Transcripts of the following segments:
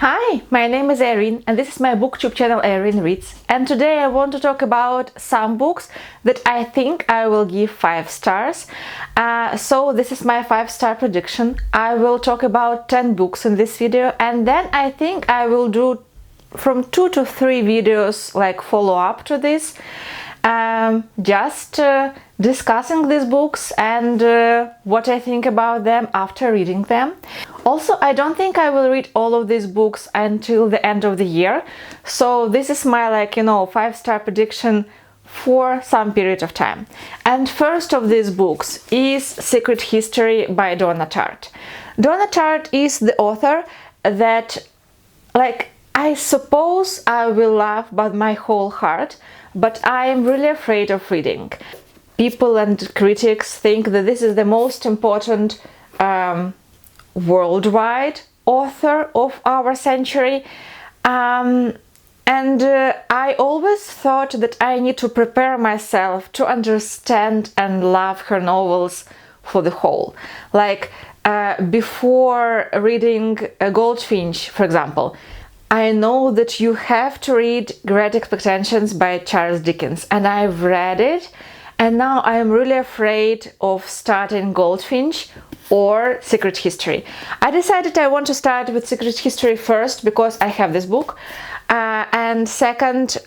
Hi, my name is Erin and this is my booktube channel Erin Reads, and today I want to talk about some books that I think I will give 5 stars. So this is my 5-star prediction. I will talk about 10 books in this video, and then I think I will do from 2 to 3 videos like follow up to this, just discussing these books and what I think about them after reading them. Also, I don't think I will read all of these books until the end of the year, so this is my 5-star prediction for some period of time. And first of these books is Secret History by Donna Tartt. Donna Tartt is the author that I suppose I will love by my whole heart, but I am really afraid of reading. People and critics think that this is the most important worldwide author of our century, and I always thought that I need to prepare myself to understand and love her novels for the whole. Before reading Goldfinch, for example, I know that you have to read Great Expectations by Charles Dickens, and I've read it, and now I'm really afraid of starting Goldfinch or Secret History. I decided I want to start with Secret History first because I have this book, and second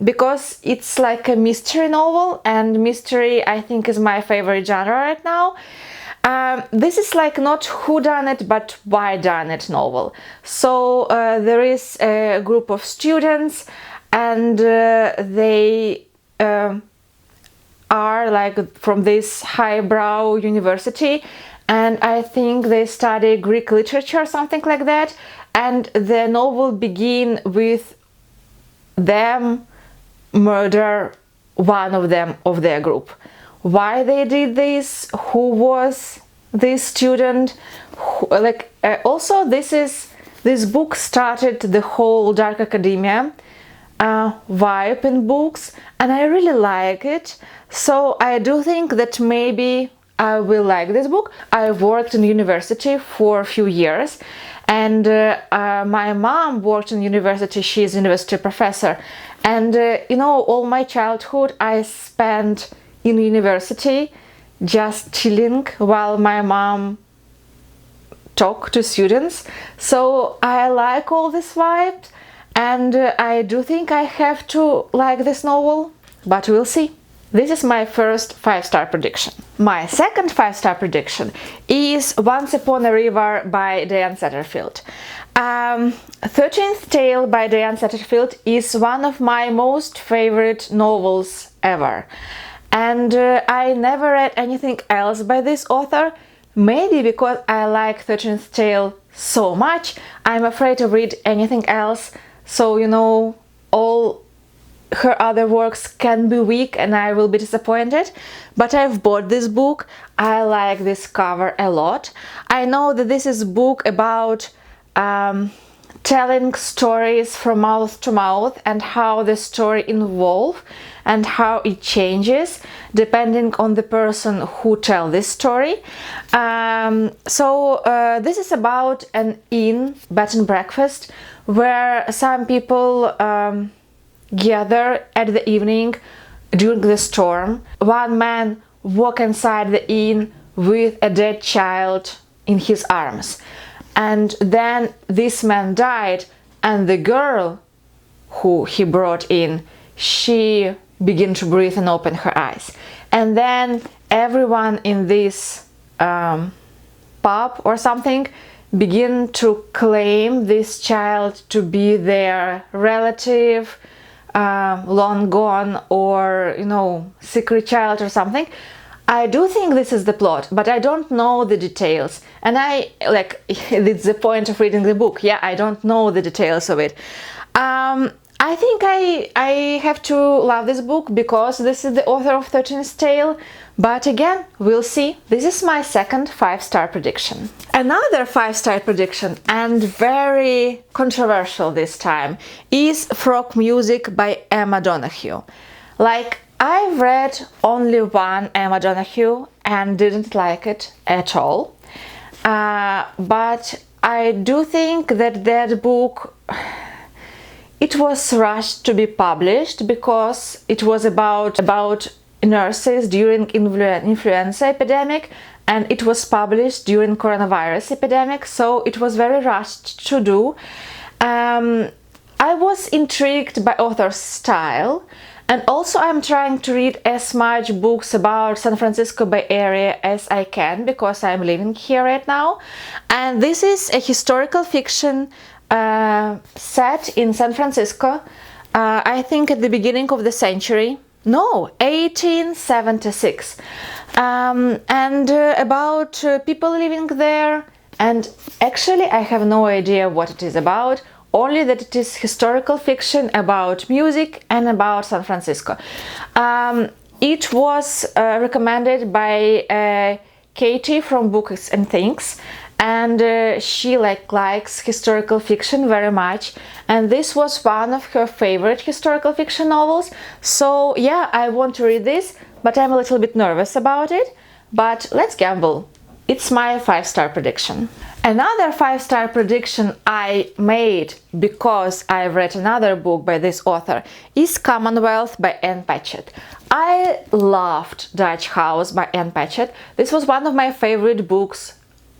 because it's like a mystery novel, and mystery I think is my favorite genre right now. This is not whodunit but whydunit novel. So there is a group of students, and they are from this highbrow university, and I think they study Greek literature or something like that, and the novel begins with them murder one of them of their group. Why they did this, who was this student, also this book started the whole dark academia vibe in books, and I really like it, so I do think that maybe I will like this book. I worked in university for a few years, and my mom worked in university. She's a university professor, and all my childhood I spent in university just chilling while my mom talked to students, so I like all this vibe, and I do think I have to like this novel, but we'll see. This is my first 5-star prediction. My second 5-star prediction is Once Upon a River by Diane Satterfield. 13th Tale by Diane Satterfield is one of my most favorite novels ever. And I never read anything else by this author, maybe because I like 13th Tale so much, I'm afraid to read anything else, so all her other works can be weak and I will be disappointed. But I've bought this book, I like this cover a lot. I know that this is a book about telling stories from mouth to mouth, and how the story evolves and how it changes depending on the person who tells this story. This is about an inn, bed and breakfast, where some people gather at the evening during the storm. One man walks inside the inn with a dead child in his arms, and then this man died, and the girl who he brought in, she began to breathe and open her eyes, and then everyone in this pub or something begin to claim this child to be their relative, long gone, or secret child or something. I do think this is the plot, but I don't know the details, and it's the point of reading the book. Yeah, I don't know the details of it. I think I have to love this book because this is the author of 13th Tale, but again, we'll see. This is my second 5-star prediction. Another 5-star prediction, and very controversial this time, is Frog Music by Emma Donoghue. I've read only one Emma Donoghue and didn't like it at all, but I do think that that book, it was rushed to be published because it was about nurses during influenza epidemic, and it was published during coronavirus epidemic, so it was very rushed to do. I was intrigued by author's style, and also I'm trying to read as much books about San Francisco Bay Area as I can because I'm living here right now. And this is a historical fiction set in San Francisco, I think at the beginning of the century. No, 1876. And about people living there. And actually I have no idea what it is about, only that it is historical fiction about music and about San Francisco. It was recommended by Katie from Books and Things, and she likes historical fiction very much, and this was one of her favorite historical fiction novels. So yeah, I want to read this, but I'm a little bit nervous about it. But let's gamble. It's my 5-star prediction. Another 5-star prediction I made because I've read another book by this author is Commonwealth by Anne Patchett. I loved Dutch House by Anne Patchett. This was one of my favorite books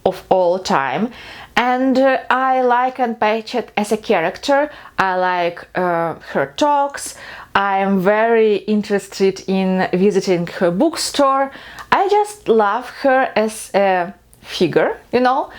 of all time, and I like Anne Patchett as a character. I like her talks. I am very interested in visiting her bookstore. I just love her as a figure, you know.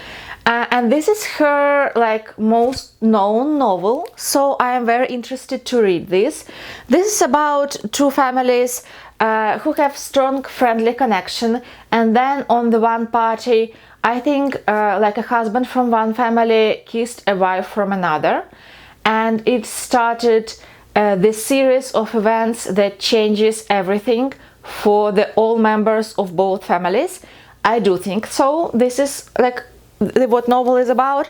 And this is her most known novel, so I am very interested to read this. This is about two families who have strong friendly connection, and then on the one party, I think a husband from one family kissed a wife from another, and it started this series of events that changes everything for all members of both families. I do think so. This is what novel is about.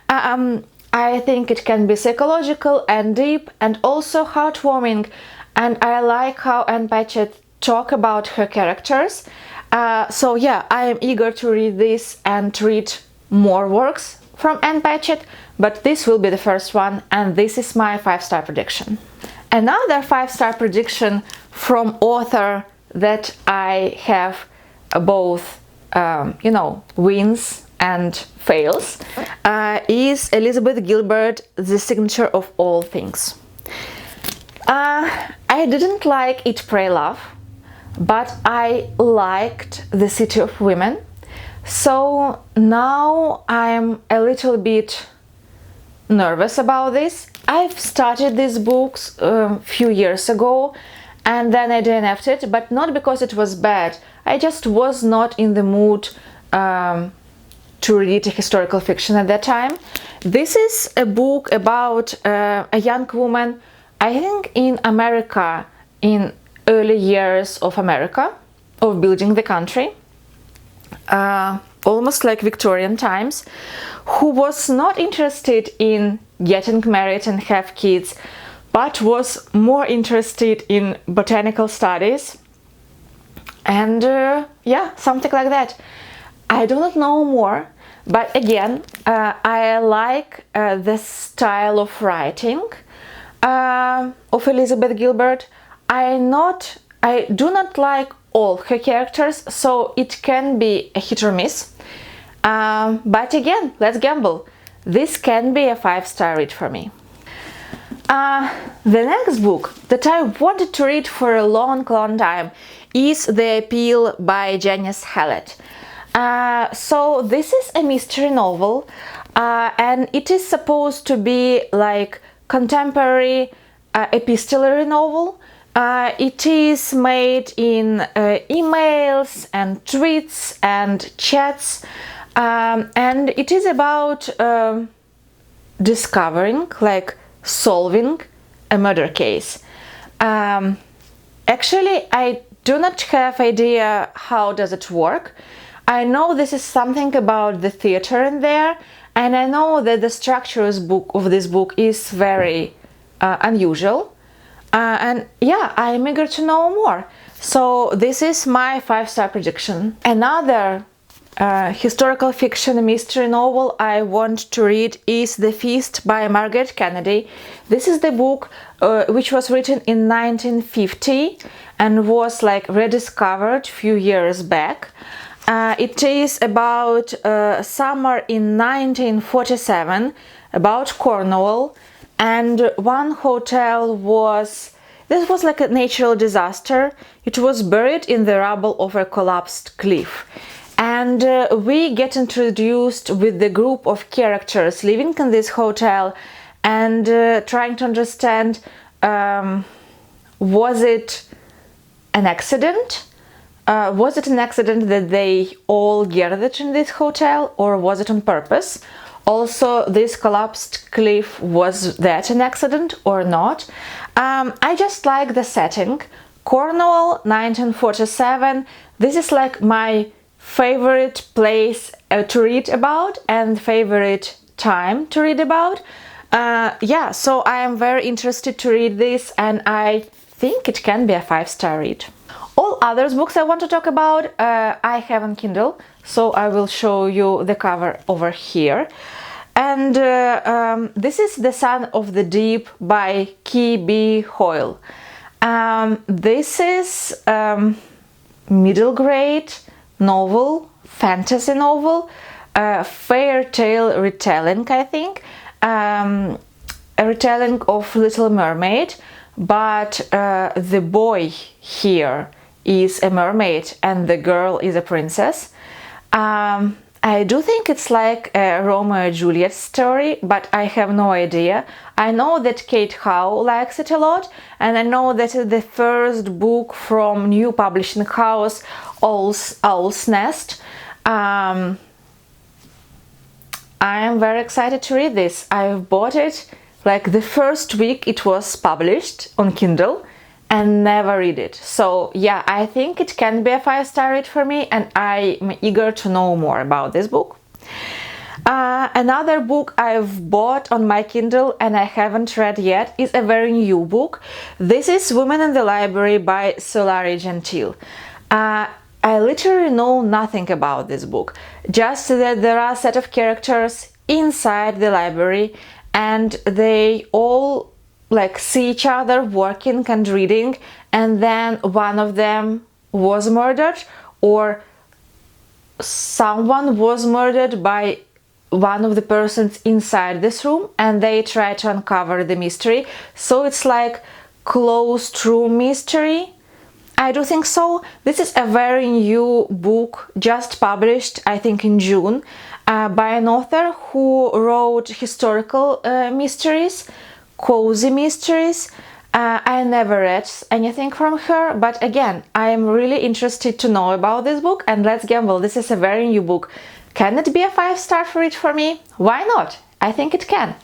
I think it can be psychological and deep and also heartwarming, and I like how Anne Patchett talk about her characters. So yeah, I am eager to read this and to read more works from Anne Patchett, but this will be the first one, and this is my 5-star prediction. Another 5-star prediction from author that I have both wins and fails is Elizabeth Gilbert, The Signature of All Things. I didn't like Eat, Pray, Love, but I liked The City of Women. So now I'm a little bit nervous about this. I've started these books a few years ago, and then I DNF'd it, but not because it was bad. I just was not in the mood to read historical fiction at that time. This is a book about a young woman, I think in America, in early years of America, of building the country, almost like Victorian times, who was not interested in getting married and have kids, but was more interested in botanical studies and yeah, something like that. I do not know more, but again, I like the style of writing of Elizabeth Gilbert. I do not like all her characters, so it can be a hit or miss. But again, let's gamble. This can be a 5-star read for me. The next book that I wanted to read for a long time is The Appeal by Janice Hallett. So this is a mystery novel, and it is supposed to be like contemporary epistolary novel. It is made in emails and tweets and chats, and it is about discovering, solving a murder case. Actually, I do not have idea how does it work. I know this is something about the theater in there, and I know that the structure of this book is very unusual. And yeah, I'm eager to know more. So this is my 5-star prediction. Another historical fiction mystery novel I want to read is The Feast by Margaret Kennedy. This is the book which was written in 1950 and was like rediscovered a few years back. It is about summer in 1947, about Cornwall, and one hotel was... This was like a natural disaster. It was buried in the rubble of a collapsed cliff. And we get introduced with the group of characters living in this hotel and trying to understand, was it an accident? Was it an accident that they all gathered in this hotel, or was it on purpose? Also, this collapsed cliff, was that an accident or not? I just like the setting. Cornwall, 1947. This is like my favorite place to read about and favorite time to read about. Yeah, so I am very interested to read this, and I think it can be a 5-star read. All other books I want to talk about I have on Kindle, so I will show you the cover over here. And this is The Son of the Deep by K. B. Hoyle. This is middle grade novel, fantasy novel, fairy tale retelling, I think, a retelling of Little Mermaid, but the boy here is a mermaid and the girl is a princess. I do think it's like a Romeo and Juliet story, but I have no idea. I know that Kate Howe likes it a lot, and I know that the first book from new publishing house, Owl's Nest. I am very excited to read this. I've bought it like the first week it was published on Kindle and never read it. So yeah, I think it can be a 5-star read for me, and I'm eager to know more about this book. Another book I've bought on my Kindle and I haven't read yet is a very new book. This is Women in the Library by Solari Gentile. I literally know nothing about this book, just that there are a set of characters inside the library and they all like see each other working and reading, and then one of them was murdered, or someone was murdered by one of the persons inside this room, and they try to uncover the mystery. So it's like closed room mystery. I do think so. This is a very new book, just published, I think in June, by an author who wrote historical mysteries, cozy mysteries. I never read anything from her, but again, I am really interested to know about this book, and let's gamble. This is a very new book. Can it be a 5-star read for me? Why not? I think it can.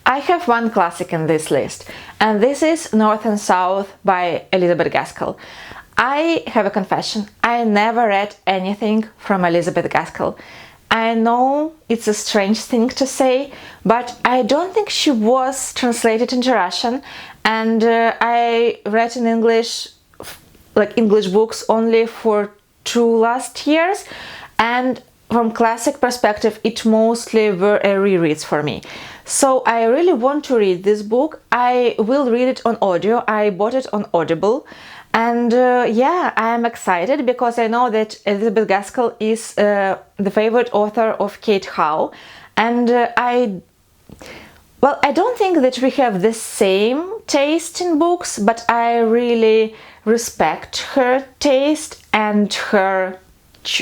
I have one classic in this list, and this is North and South by Elizabeth Gaskell. I have a confession. I never read anything from Elizabeth Gaskell. I know it's a strange thing to say, but I don't think she was translated into Russian, and I read in English, like English books only for 2 last years, and from classic perspective it mostly were rereads for me. So I really want to read this book. I will read it on audio. I bought it on Audible. And yeah, I am excited because I know that Elizabeth Gaskell is the favorite author of Kate Howe. And I don't think that we have the same taste in books, but I really respect her taste and her,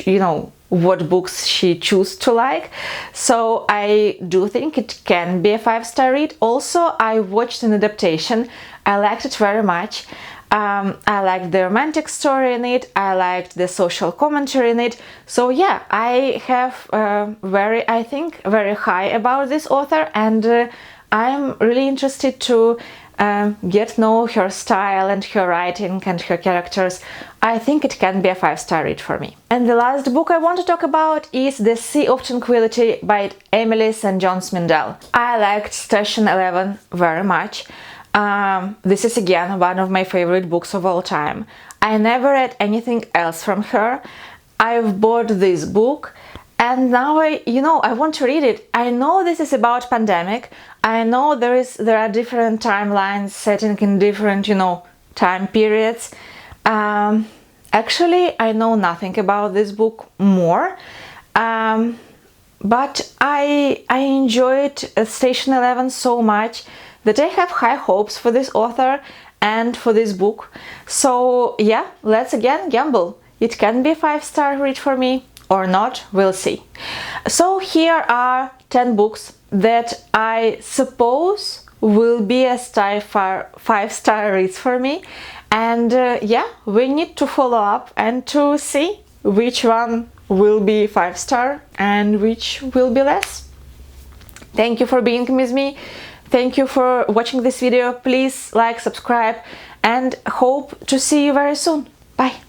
you know, what books she chooses to like. So I do think it can be a 5-star read. Also, I watched an adaptation. I liked it very much. I liked the romantic story in it. I liked the social commentary in it. So yeah, I have I think very high about this author, and I'm really interested to get to know her style and her writing and her characters. I think it can be a 5-star read for me. And the last book I want to talk about is The Sea of Tranquility by Emily St. John Mindell. I liked Station 11 very much. This is again one of my favorite books of all time. I never read anything else from her. I've bought this book and now I want to read it. I know this is about pandemic. I know there are different timelines setting in different, time periods. Actually, I know nothing about this book more. But I enjoyed Station 11 so much that I have high hopes for this author and for this book. So yeah, let's again gamble. It can be a 5-star read for me or not, we'll see. So here are 10 books that I suppose will be a 5-star reads for me. And yeah, we need to follow up and to see which one will be 5-star and which will be less. Thank you for being with me. Thank you for watching this video. Please like, subscribe, and hope to see you very soon. Bye.